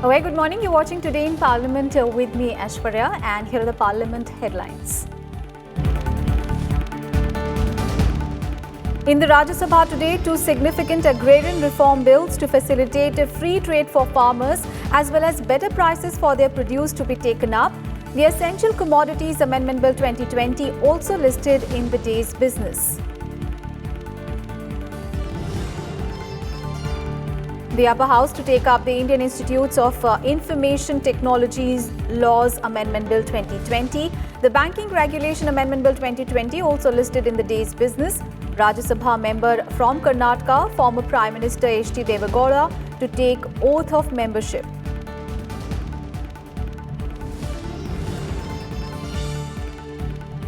A very good morning. You're watching Today in Parliament with me, Aishwarya, and here are the Parliament headlines. In the Rajya Sabha today, two significant agrarian reform bills to facilitate a free trade for farmers as well as better prices for their produce to be taken up. The Essential Commodities Amendment Bill 2020 also listed in the day's business. The Upper House to take up the Indian Institutes of Information Technologies Laws Amendment Bill 2020. The Banking Regulation Amendment Bill 2020 also listed in the day's business. Rajya Sabha member from Karnataka, former Prime Minister H.D. Devegowda, to take oath of membership.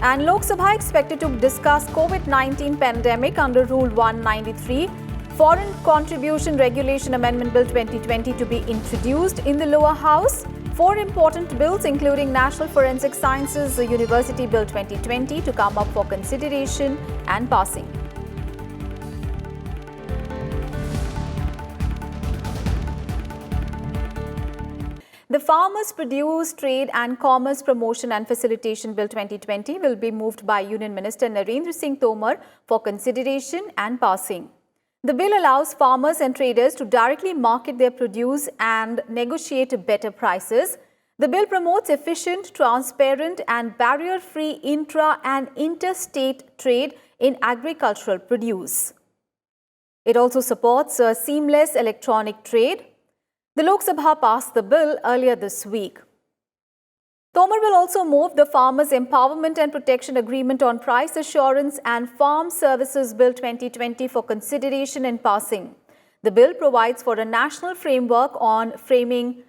And Lok Sabha expected to discuss COVID-19 pandemic under Rule 193. Foreign Contribution Regulation Amendment Bill 2020 to be introduced in the lower house. Four important bills, including National Forensic Sciences University Bill 2020, to come up for consideration and passing. The Farmers Produce Trade and Commerce Promotion and Facilitation Bill 2020 will be moved by Union Minister Narendra Singh Tomar for consideration and passing. The bill allows farmers and traders to directly market their produce and negotiate better prices. The bill promotes efficient, transparent and barrier-free intra- and interstate trade in agricultural produce. It also supports a seamless electronic trade. The Lok Sabha passed the bill earlier this week. Tomar will also move the Farmers Empowerment and Protection Agreement on Price Assurance and Farm Services Bill 2020 for consideration and passing. The bill provides for a national framework on framing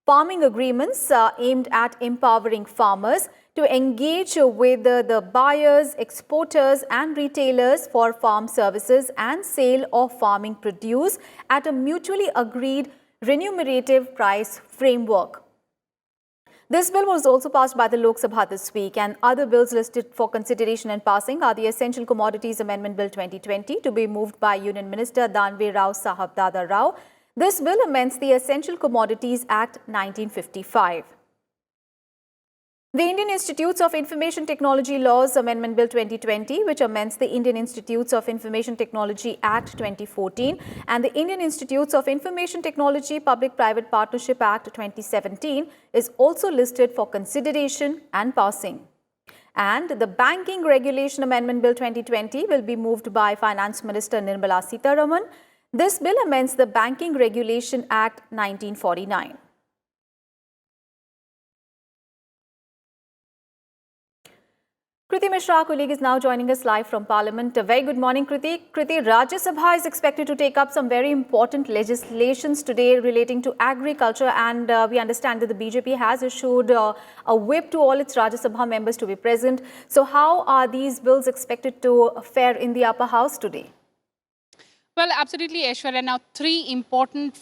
farming agreements aimed at empowering farmers to engage with the buyers, exporters and retailers for farm services and sale of farming produce at a mutually agreed remunerative price framework. This bill was also passed by the Lok Sabha this week, and other bills listed for consideration and passing are the Essential Commodities Amendment Bill 2020 to be moved by Union Minister Danve Rao Sahab Dada Rao. This bill amends the Essential Commodities Act 1955. The Indian Institutes of Information Technology Laws Amendment Bill 2020, which amends the Indian Institutes of Information Technology Act 2014 and the Indian Institutes of Information Technology Public-Private Partnership Act 2017, is also listed for consideration and passing. And the Banking Regulation Amendment Bill 2020 will be moved by Finance Minister Nirmala Sitharaman. This bill amends the Banking Regulation Act 1949. Kriti Mishra, our colleague, is now joining us live from Parliament. A very good morning, Kriti. Kriti, Rajya Sabha is expected to take up some very important legislations today relating to agriculture, and we understand that the BJP has issued a whip to all its Rajya Sabha members to be present. So how are these bills expected to fare in the upper house today? Well, absolutely, Aishwarya. Now, three important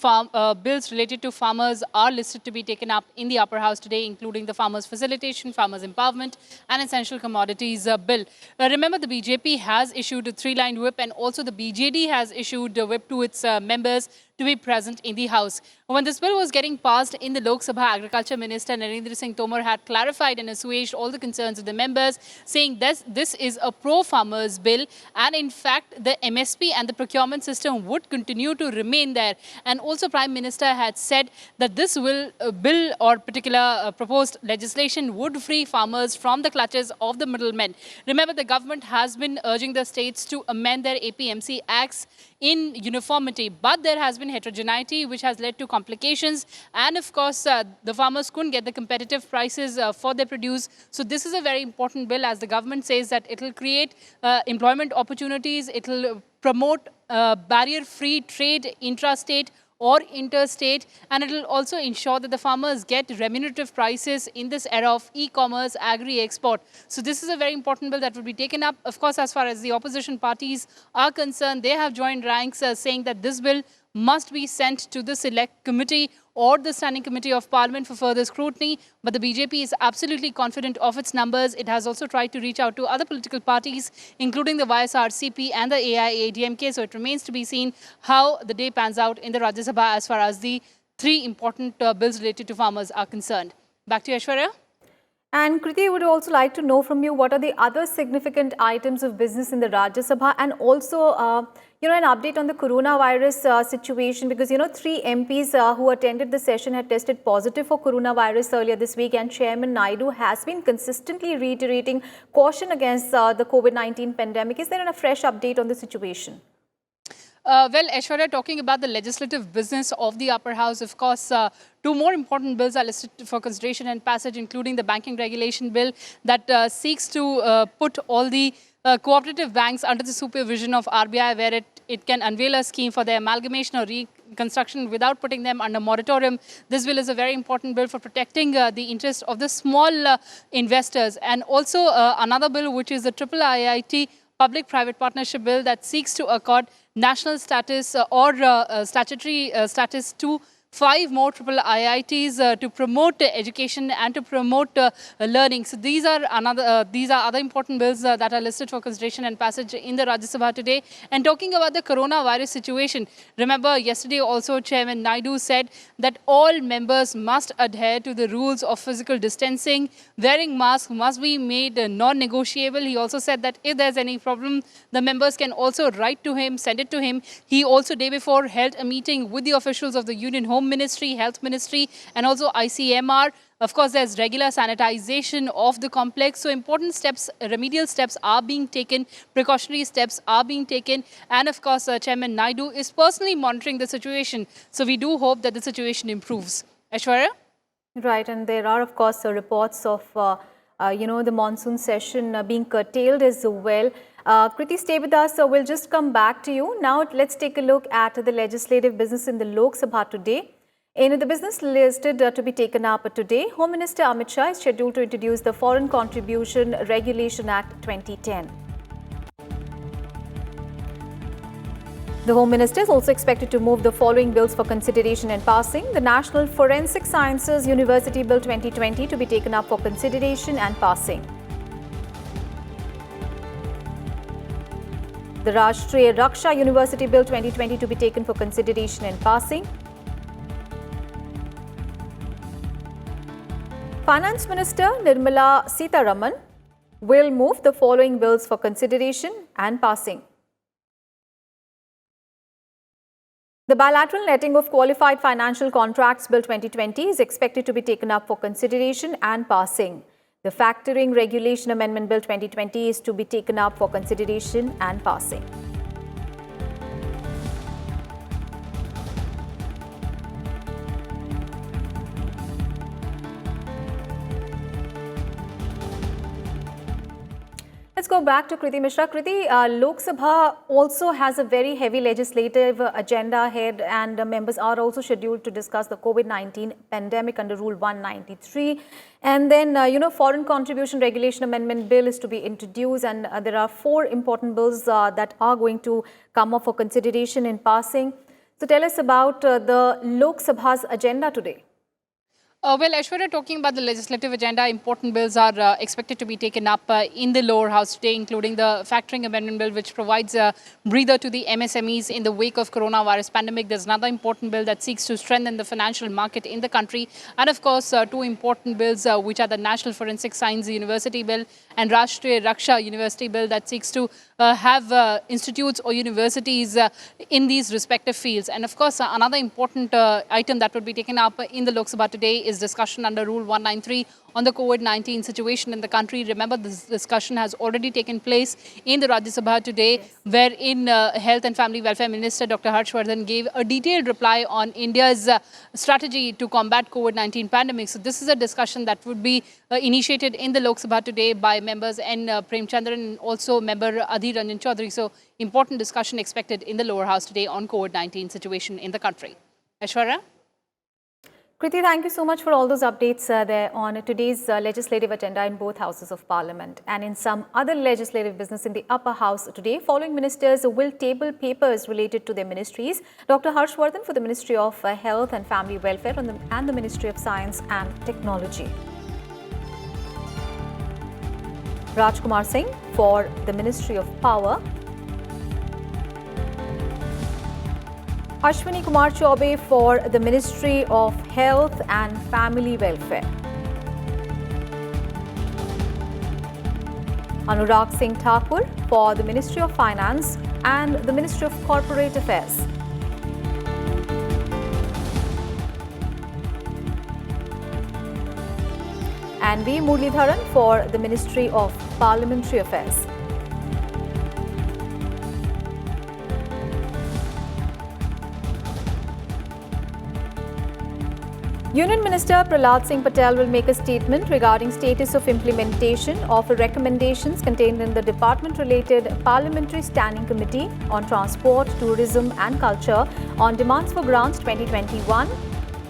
bills related to farmers are listed to be taken up in the upper house today, including the Farmers Facilitation, Farmers Empowerment and Essential Commodities Bill. Remember, the BJP has issued a three-line whip, and also the BJD has issued a whip to its members to be present in the House. When this bill was getting passed in the Lok Sabha, Agriculture Minister Narendra Singh Tomar had clarified and assuaged all the concerns of the members, saying this is a pro-farmers bill, and in fact, the MSP and the procurement system would continue to remain there. And also, Prime Minister had said that this bill or particular proposed legislation would free farmers from the clutches of the middlemen. Remember, the government has been urging the states to amend their APMC acts in uniformity, but there has been heterogeneity which has led to complications, and of course the farmers couldn't get the competitive prices for their produce. So this is a very important bill, as the government says that it will create employment opportunities, it will promote barrier-free trade intrastate or interstate, and it will also ensure that the farmers get remunerative prices in this era of e-commerce, agri-export. So this is a very important bill that will be taken up. Of course, as far as the opposition parties are concerned, they have joined ranks saying that this bill must be sent to the Select Committee or the Standing Committee of Parliament for further scrutiny. But the BJP is absolutely confident of its numbers. It has also tried to reach out to other political parties, including the YSRCP and the AIADMK. So it remains to be seen how the day pans out in the Rajya Sabha as far as the three important bills related to farmers are concerned. Back to you, Aishwarya. And Kriti, would also like to know from you what are the other significant items of business in the Rajya Sabha, and also, an update on the coronavirus situation, because, three MPs who attended the session had tested positive for coronavirus earlier this week, and Chairman Naidu has been consistently reiterating caution against the COVID-19 pandemic. Is there a fresh update on the situation? Well, Aishwarya, talking about the legislative business of the upper house, of course, two more important bills are listed for consideration and passage, including the banking regulation bill that seeks to put all the cooperative banks under the supervision of RBI, where it can unveil a scheme for their amalgamation or reconstruction without putting them under moratorium. This bill is a very important bill for protecting the interest of the small investors. And also another bill, which is the Triple IIT Public-Private Partnership Bill, that seeks to accord national status or statutory status to 5 more triple IITs to promote education and to promote learning. So these are other important bills that are listed for consideration and passage in the Rajya Sabha today. And talking about the coronavirus situation, remember yesterday also Chairman Naidu said that all members must adhere to the rules of physical distancing. Wearing masks must be made non-negotiable. He also said that if there's any problem, the members can also write to him, send it to him. He also day before held a meeting with the officials of the Union Home Ministry, Health Ministry, and also ICMR. Of course, there's regular sanitization of the complex. So important steps, remedial steps are being taken, precautionary steps are being taken. And of course, Chairman Naidu is personally monitoring the situation. So we do hope that the situation improves. Aishwarya? Right, and there are, of course, reports of, the monsoon session being curtailed as well. Kriti, stay with us. We'll just come back to you. Now, let's take a look at the legislative business in the Lok Sabha today. In the business listed to be taken up today, Home Minister Amit Shah is scheduled to introduce the Foreign Contribution Regulation Act 2010. The Home Minister is also expected to move the following bills for consideration and passing: the National Forensic Sciences University Bill 2020 to be taken up for consideration and passing, the Rashtriya Raksha University Bill 2020 to be taken for consideration and passing. Finance Minister Nirmala Sitharaman will move the following bills for consideration and passing: the Bilateral Netting of Qualified Financial Contracts Bill 2020 is expected to be taken up for consideration and passing. The Factoring Regulation Amendment Bill 2020 is to be taken up for consideration and passing. Let's go back to Kriti Mishra. Kriti, Lok Sabha also has a very heavy legislative agenda ahead, and members are also scheduled to discuss the COVID-19 pandemic under Rule 193. And then, Foreign Contribution Regulation Amendment Bill is to be introduced, and there are 4 important bills that are going to come up for consideration in passing. So tell us about the Lok Sabha's agenda today. Well, Aishwarya, talking about the legislative agenda, important bills are expected to be taken up in the lower house today, including the Factoring Amendment Bill, which provides a breather to the MSMEs in the wake of coronavirus pandemic. There's another important bill that seeks to strengthen the financial market in the country. And of course, 2 important bills, which are the National Forensic Science University Bill and Rashtriya Raksha University Bill, that seeks to have institutes or universities in these respective fields. And of course, another important item that would be taken up in the Lok Sabha today is discussion under Rule 193 on the COVID-19 situation in the country. Remember, this discussion has already taken place in the Rajya Sabha today, wherein Health and Family Welfare Minister Dr. Harshvardhan gave a detailed reply on India's strategy to combat COVID-19 pandemic. So this is a discussion that would be initiated in the Lok Sabha today by members N. Premchandran and also member Adhir Ranjan Chaudhary. So important discussion expected in the lower house today on COVID-19 situation in the country. Aishwarya? Kriti, thank you so much for all those updates there on today's legislative agenda in both houses of parliament. And in some other legislative business in the upper house today, following ministers will table papers related to their ministries: Dr. Harshvardhan for the Ministry of Health and Family Welfare and the Ministry of Science and Technology, Rajkumar Singh for the Ministry of Power, Ashwini Kumar Chaubey for the Ministry of Health and Family Welfare. Anurag Singh Thakur for the Ministry of Finance and the Ministry of Corporate Affairs. And V. Muralidharan for the Ministry of Parliamentary Affairs. Union Minister Prahlad Singh Patel will make a statement regarding status of implementation of recommendations contained in the department-related Parliamentary Standing Committee on Transport, Tourism and Culture on Demands for Grants 2021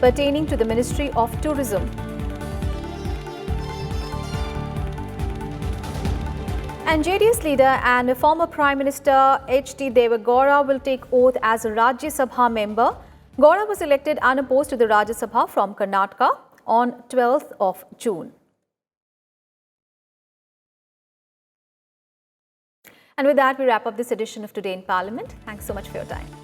pertaining to the Ministry of Tourism. And JDS leader and former Prime Minister H.D. Deve Gowda will take oath as a Rajya Sabha member. Gowda was elected unopposed to the Rajya Sabha from Karnataka on 12th of June. And with that, we wrap up this edition of Today in Parliament. Thanks so much for your time.